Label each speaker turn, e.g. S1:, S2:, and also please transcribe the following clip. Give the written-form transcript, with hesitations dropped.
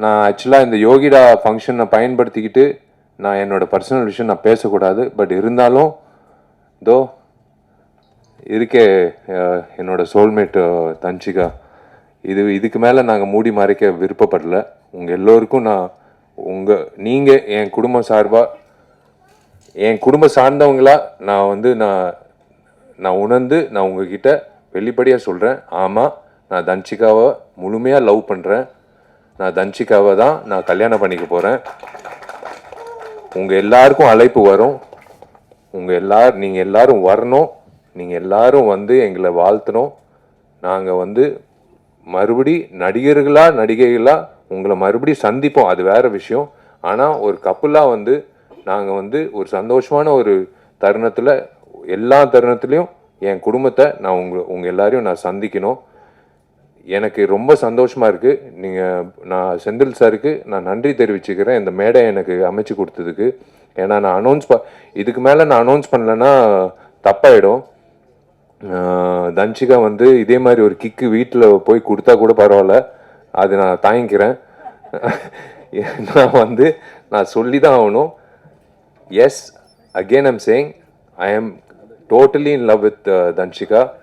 S1: நான் ஆக்சுவலாக இந்த யோகிடா ஃபங்க்ஷனை பயன்படுத்திக்கிட்டு நான் என்னோட பர்சனல் விஷயம் நான் பேசக்கூடாது. பட் இருந்தாலும் தோ இருக்கே என்னோட சோல்மேட் தன்ஷிகா, இதுக்கு மேலே நாங்கள் மூடி மறைக்க விருப்பப்படல. உங்கள் எல்லோருக்கும் நீங்கள் என் குடும்பம் சார்பாக, என் குடும்பம் சார்ந்தவங்களா நான் உணர்ந்து நான் உங்ககிட்ட வெளிப்படையாக சொல்கிறேன். ஆமாம், நான் தன்ஷிகாவை முழுமையாக லவ் பண்ணுறேன். நான் தன்ஷிகாவை தான் நான் கல்யாணம் பண்ணிக்க போகிறேன். உங்கள் எல்லாருக்கும் அழைப்பு வரும். நீங்கள் எல்லாரும் வரணும். நீங்கள் எல்லாரும் எங்களை வாழ்த்தணும். நாங்கள் மறுபடி நடிகைகளா உங்களை மறுபடி சந்திப்போம். அது வேற விஷயம். ஆனால் ஒரு கப்புலாக நாங்கள் ஒரு சந்தோஷமான ஒரு தருணத்தில், எல்லா தருணத்துலேயும் என் குடும்பத்தை நான் உங்கள் எல்லாரையும் நான் சந்திக்கணும். எனக்கு ரொம்ப சந்தோஷமாக இருக்குது. நான் செந்தில் சாருக்கு நான் நன்றி தெரிவிச்சுக்கிறேன் இந்த மேடை எனக்கு அமைச்சு கொடுத்ததுக்கு. ஏன்னா நான் இதுக்கு மேலே நான் அனௌன்ஸ் பண்ணலைன்னா தப்பாயிடும். தன்ஷிகா இதே மாதிரி ஒரு கிக்கு வீட்டில் போய் கொடுத்தா கூட பரவாயில்ல, அது நான் தாங்கிக்கிறேன். நான் சொல்லி தான் ஆகணும். Yes, again I'm saying, I am totally in love with Dhanshika.